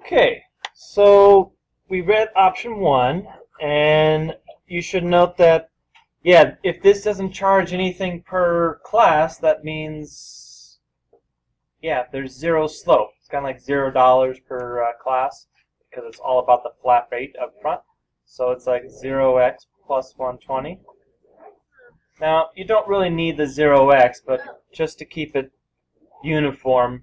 Okay, so we read option 1, and you should note that, yeah, if this doesn't charge anything per class, that means, yeah, there's zero slope. It's kind of like $0 per class, because it's all about the flat rate up front. So it's like 0x plus 120. Now, you don't really need the 0x, but just to keep it uniform.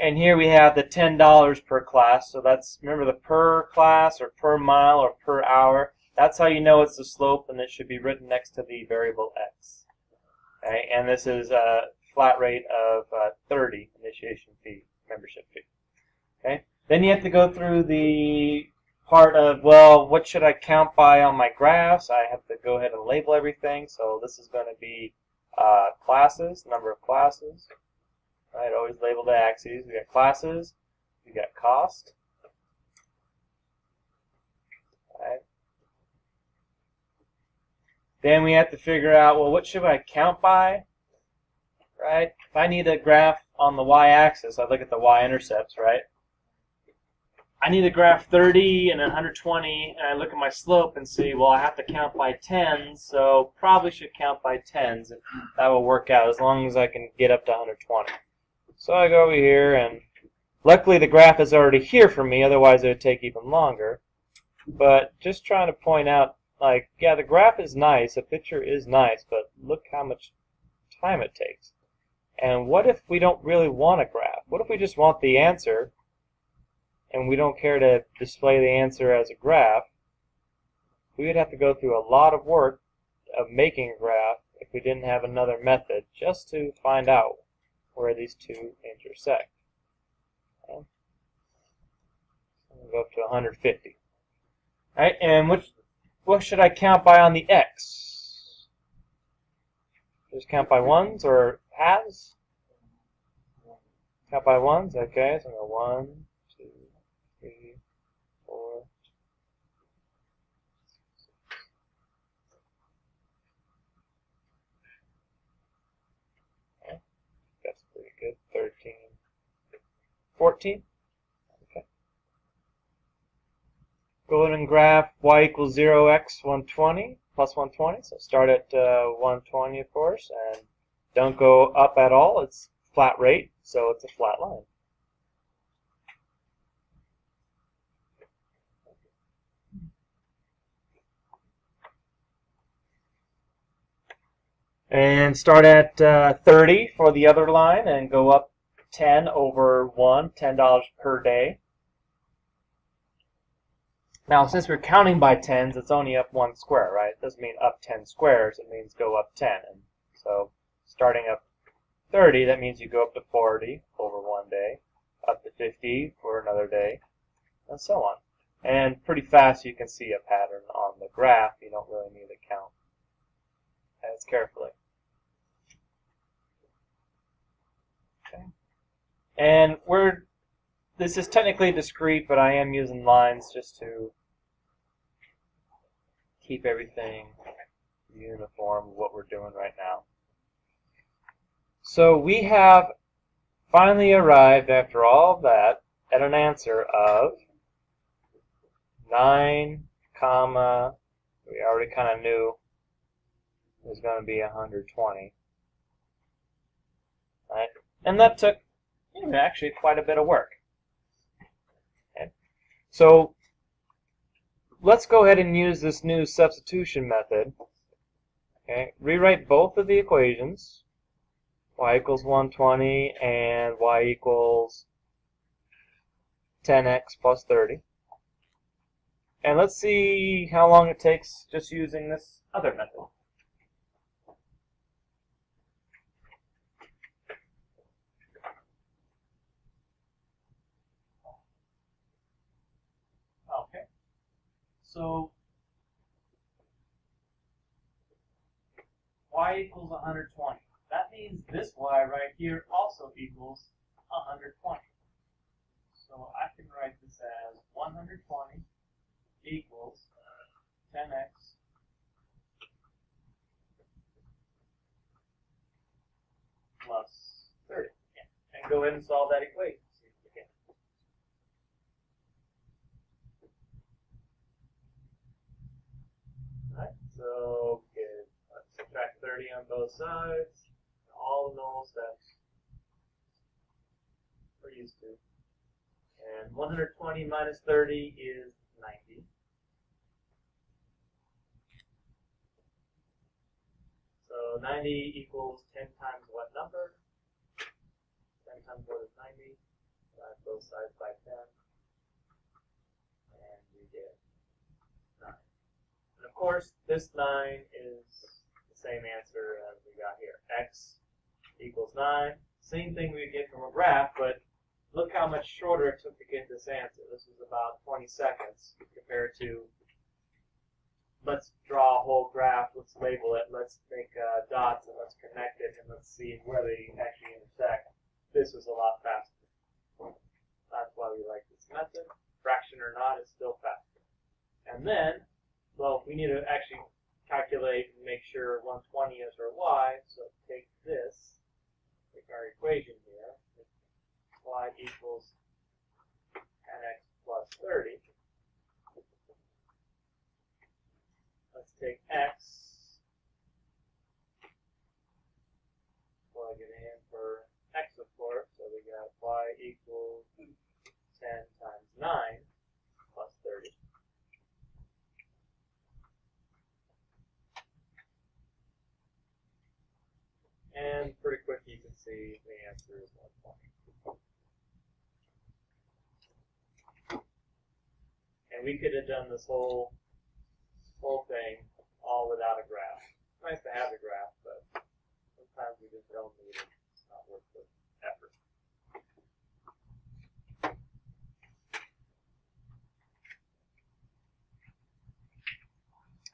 And here we have the $10 per class. So that's, remember, the per class or per mile or per hour. That's how you know it's the slope, and it should be written next to the variable x. Okay, and this is a flat rate of 30 initiation fee, membership fee. Okay, then you have to go through the part of, well, what should I count by on my graphs? I have to go ahead and label everything. So this is going to be classes, number of classes. Right, always label the axes. We got classes, we got cost. Right. Then we have to figure out, well, what should I count by? Right? If I need a graph on the y-axis, I look at the y-intercepts, right? I need a graph 30 and 120, and I look at my slope and see, well, I have to count by tens, so probably should count by tens. If that will work out as long as I can get up to 120. So I go over here, and luckily the graph is already here for me, otherwise it would take even longer. But just trying to point out, like, yeah, the graph is nice, the picture is nice, but look how much time it takes. And what if we don't really want a graph? What if we just want the answer, and we don't care to display the answer as a graph? We would have to go through a lot of work of making a graph if we didn't have another method just to find out where these two intersect. Okay. We'll go up to 150. All right, and what should I count by on the x? Just count by ones or halves? Count by ones, okay, so I go 1, 2, 3, 4. Okay. That's pretty good. 13, 14. Okay. Go ahead and graph y equals 0x 120 plus 120. So start at 120, of course, and don't go up at all. It's flat rate, so it's a flat line. And start at 30 for the other line and go up 10 over 1, $10 per day. Now, since we're counting by tens, it's only up 1 square, right? It doesn't mean up 10 squares, it means go up 10. And so starting up 30, that means you go up to 40 over 1 day, up to 50 for another day, and so on. And pretty fast you can see a pattern on the graph. You don't really need to count as carefully. Okay. And this is technically discrete, but I am using lines just to keep everything uniform with what we're doing right now. So we have finally arrived, after all of that, at an answer of 9, comma, we already kind of knew it was going to be 120. Right? And that took actually quite a bit of work. Okay. So let's go ahead and use this new substitution method. Okay. Rewrite both of the equations, y equals 120 and y equals 10x plus 30. And let's see how long it takes just using this other method. Okay, so y equals 120. That means this y right here also equals 120. So I can write this as 120 equals 10x plus 30. And go ahead and solve that equation. See if you can. So okay, let's subtract 30 on both sides. All the normal steps we're used to. And 120 minus 30 is 90. So 90 equals 10 times what number? 10 times what is 90? Divide both sides by 10. And we get 9. And of course, this 9 is the same answer as we got here. X equals 9. Same thing we get from a graph, but look how much shorter it took to get this answer. This is about 20 seconds compared to, let's draw a whole graph, let's label it, let's make dots, and let's connect it, and let's see where they actually intersect. This was a lot faster. That's why we like this method. Fraction or not, it's still faster. And then, well, we need to actually calculate and make sure 120 is our y, so take this, take our equation here, y equals 10x plus 30. Let's take x, plug it in for x, of course, so we got y equals 10 times 9 plus 30. And pretty quick you can see the answer is 120. And we could have done this whole thing all without a graph. It's nice to have a graph, but sometimes we just don't need it. It's not worth the effort.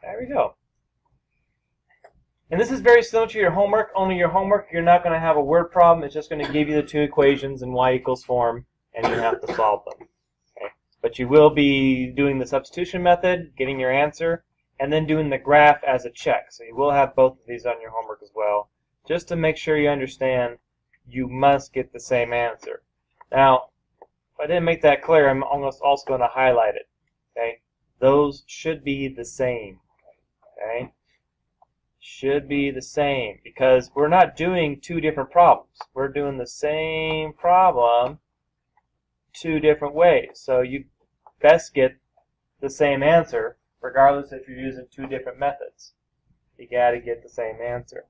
There we go. And this is very similar to your homework, only your homework you're not going to have a word problem. It's just going to give you the two equations in y equals form, and you have to solve them. Okay? But you will be doing the substitution method, getting your answer, and then doing the graph as a check. So you will have both of these on your homework as well. Just to make sure you understand, you must get the same answer. Now, if I didn't make that clear, I'm almost also going to highlight it. Okay? Those should be the same. Okay? Should be the same, because we're not doing two different problems. We're doing the same problem two different ways. So you best get the same answer, regardless if you're using two different methods. You got to get the same answer.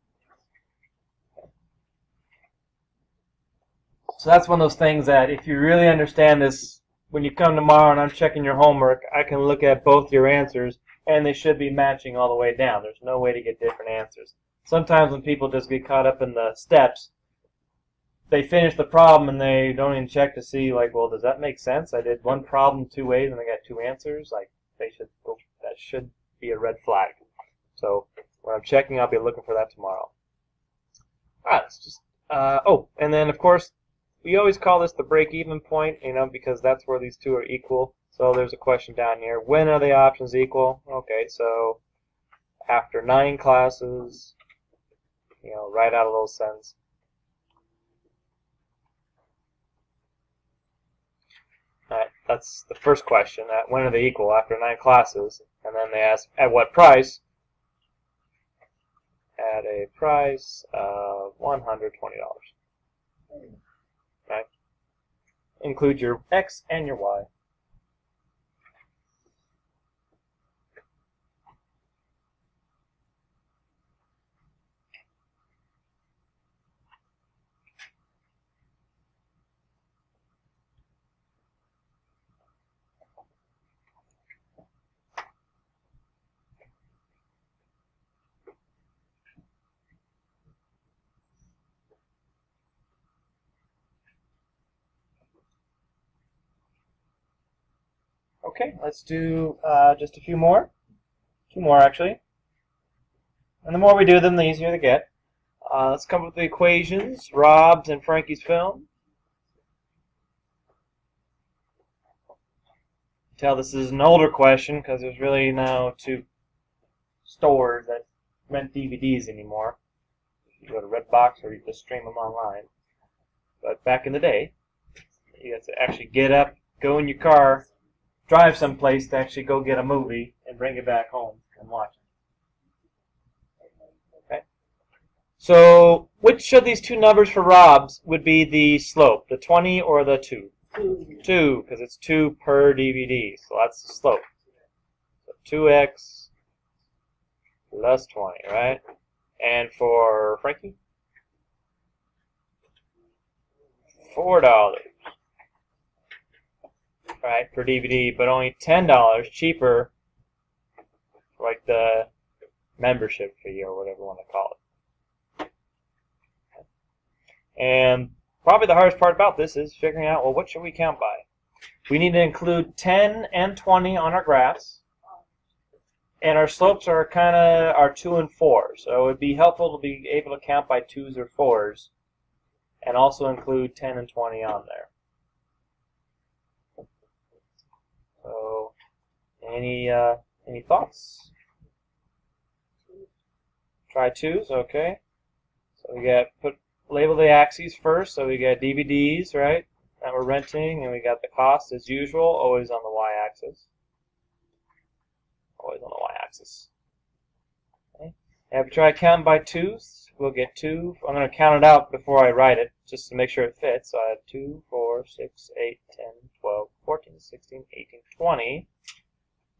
So that's one of those things that if you really understand this, when you come tomorrow and I'm checking your homework, I can look at both your answers and they should be matching all the way down. There's no way to get different answers. Sometimes when people just get caught up in the steps, they finish the problem and they don't even check to see, like, well, does that make sense? I did one problem two ways and I got two answers. Like, they should go, that should be a red flag. So when I'm checking, I'll be looking for that tomorrow. All right, let's just, oh, and then of course, we always call this the break-even point, you know, because that's where these two are equal. So there's a question down here. When are the options equal? Okay, so after 9 classes, you know, write out a little sentence. All right, that's the first question. When are they equal? After 9 classes. And then they ask, at what price? At a price of $120. Okay. Include your X and your Y. Okay, let's do just a few more. 2 more, actually. And the more we do them, the easier they get. Let's come up with the equations. Rob's and Frankie's film. Tell this is an older question because there's really now 2 stores that rent DVDs anymore. You go to Redbox or you just stream them online. But back in the day, you had to actually get up, go in your car, drive someplace to actually go get a movie and bring it back home and watch it. So which of these two numbers for Rob's would be the slope, the 20 or the 2? 2, because it's 2 per DVD, so that's the slope. So 2x plus 20, right? And for Frankie? $4, right, per DVD, but only $10 cheaper, like the membership fee or whatever you want to call it. And probably the hardest part about this is figuring out, well, what should we count by? We need to include 10 and 20 on our graphs, and our slopes are kind of our 2 and 4, so it would be helpful to be able to count by 2s or 4s, and also include 10 and 20 on there. So, any thoughts? Try 2s, okay. So we got label the axes first. So we got DVDs, right, that we're renting, and we got the cost as usual, always on the y-axis. Always on the y-axis. Okay. And if we try counting by 2s, we'll get 2. I'm going to count it out before I write it, just to make sure it fits. So I have 2, 4, 6, 8, 10, 12, 14, 16, 18, 20.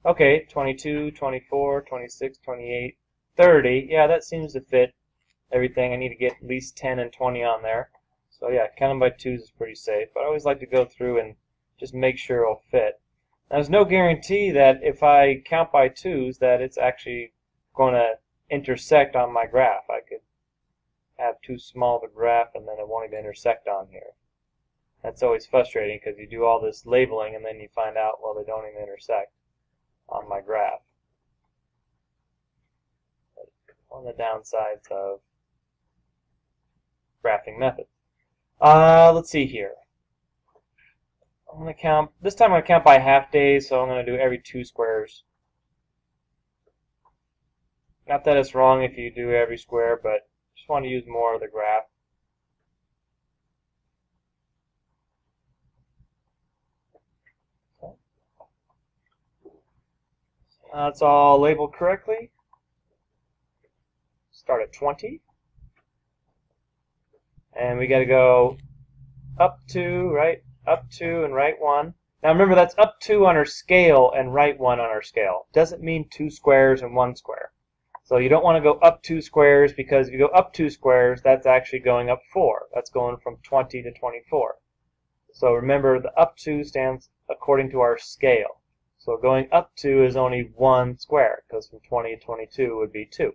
Okay, 22, 24, 26, 28, 30. Yeah, that seems to fit everything. I need to get at least 10 and 20 on there. So yeah, counting by 2s is pretty safe. But I always like to go through and just make sure it'll fit. Now, there's no guarantee that if I count by 2s that it's actually going to intersect on my graph. I could have too small of a graph and then it won't even intersect on here. That's always frustrating because you do all this labeling and then you find out, well, they don't even intersect on my graph. One of the downsides of graphing method. Let's see here. I'm going to count, this time I'm going to count by half days, so I'm going to do every 2 squares. Not that it's wrong if you do every square, but just want to use more of the graph. Okay. It's all labeled correctly. Start at 20. And we got to go up 2, right? Up 2 and right 1. Now remember, that's up 2 on our scale and right 1 on our scale. Doesn't mean 2 squares and 1 square. So you don't want to go up 2 squares, because if you go up 2 squares, that's actually going up 4. That's going from 20 to 24. So remember, the up 2 stands according to our scale. So going up 2 is only 1 square, because from 20 to 22 would be 2.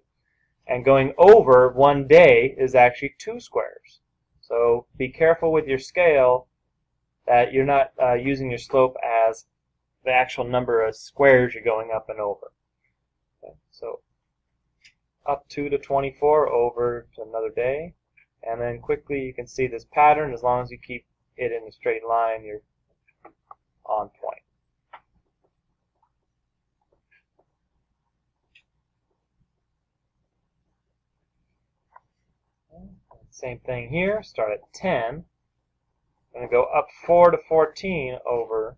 And going over 1 day is actually 2 squares. So be careful with your scale that you're not using your slope as the actual number of squares you're going up and over. Okay, so up 2 to 24, over to another day, and then quickly you can see this pattern. As long as you keep it in a straight line, you're on point. Same thing here. Start at 10. I'm going to go up 4 to 14 over.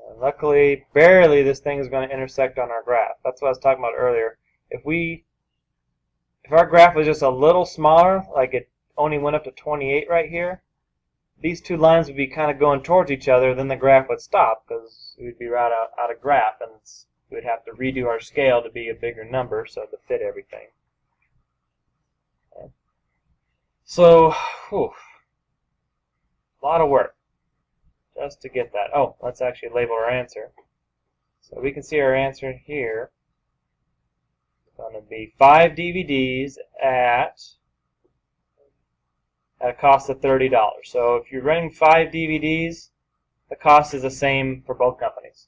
And luckily, barely, this thing is going to intersect on our graph. That's what I was talking about earlier. If our graph was just a little smaller, like it only went up to 28 right here, these two lines would be kind of going towards each other, then the graph would stop because we'd be right out of graph, and we'd have to redo our scale to be a bigger number so to fit everything. Okay. So, a lot of work just to get that. Oh, let's actually label our answer. So we can see our answer here. It's going to be 5 DVDs at a cost of $30. So if you're renting 5 DVDs, the cost is the same for both companies.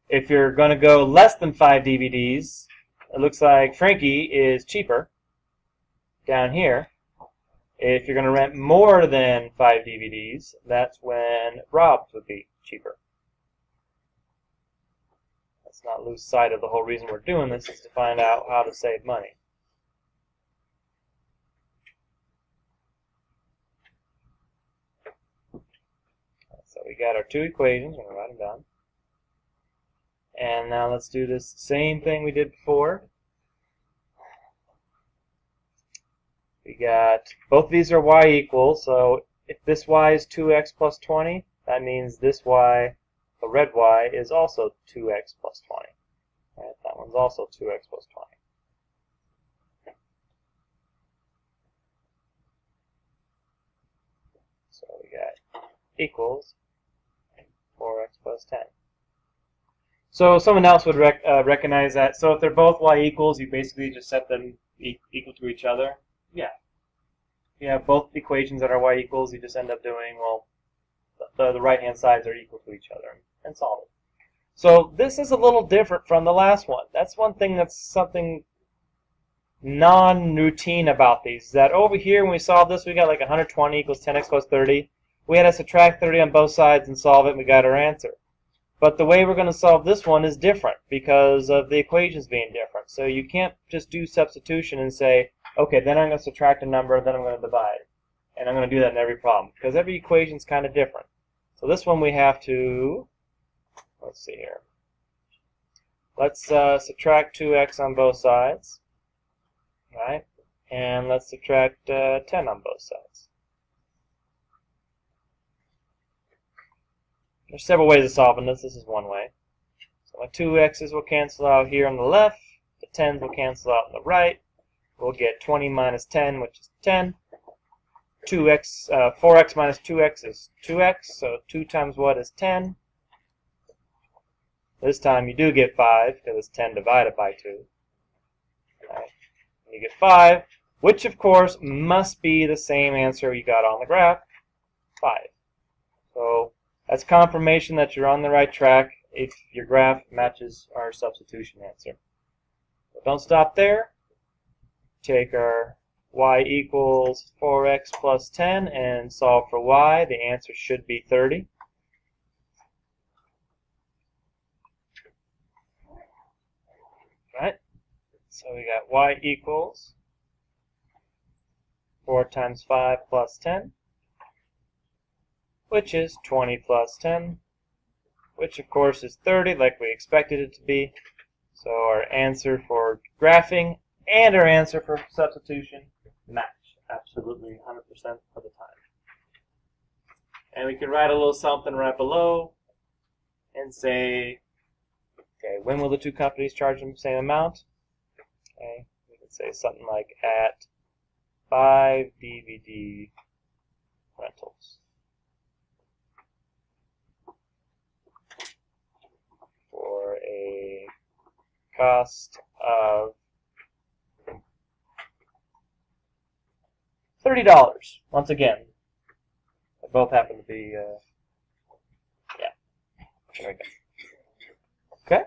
If you're going to go less than 5 DVDs, it looks like Frankie is cheaper down here. If you're going to rent more than 5 DVDs, that's when Rob's would be cheaper. Let's not lose sight of the whole reason we're doing this is to find out how to save money. So we got our two equations. I'm going to write them down. And now let's do this same thing we did before. We got, both of these are y equals, so if this y is 2x plus 20, that means this y, the red y, is also 2x plus 20. Right, that one's also 2x plus 20. So we got equals 4x plus 10. So someone else would recognize that. So if they're both y equals, you basically just set them equal to each other. Yeah. You have both equations that are y equals, you just end up doing, well, the right-hand sides are equal to each other and solve it. So this is a little different from the last one. That's one thing that's something non-routine about these. That over here, when we solved this, we got like 120 equals 10x plus 30. We had to subtract 30 on both sides and solve it, and we got our answer. But the way we're going to solve this one is different because of the equations being different. So you can't just do substitution and say, okay, then I'm going to subtract a number, then I'm going to divide. And I'm going to do that in every problem because every equation is kind of different. So this one we have to, let's see here. Let's subtract 2x on both sides. Right? And let's subtract 10 on both sides. There's several ways of solving this. This is one way. So my 2x's will cancel out here on the left. The 10's will cancel out on the right. We'll get 20 minus 10, which is 10. 4x minus 2x is 2x. So 2 times what is 10? This time you do get 5 because it's 10 divided by 2. Right. You get 5, which of course must be the same answer you got on the graph, 5. So that's confirmation that you're on the right track if your graph matches our substitution answer. But don't stop there. Take our y equals 4x plus 10 and solve for y. The answer should be 30. Right? So we got y equals 4 times 5 plus 10, which is 20 plus 10, which of course is 30, like we expected it to be. So our answer for graphing and our answer for substitution match absolutely 100% of the time. And we can write a little something right below and say, okay, when will the two companies charge them the same amount? Okay, we can say something like at 5 DVD rentals for a cost of $30. Once again, they both happen to be, yeah, there we go. Okay.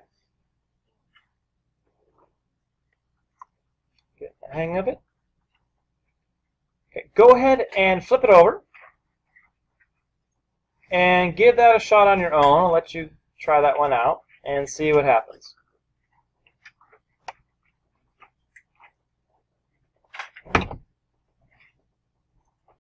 Get the hang of it. Okay, go ahead and flip it over and give that a shot on your own. I'll let you try that one out and see what happens.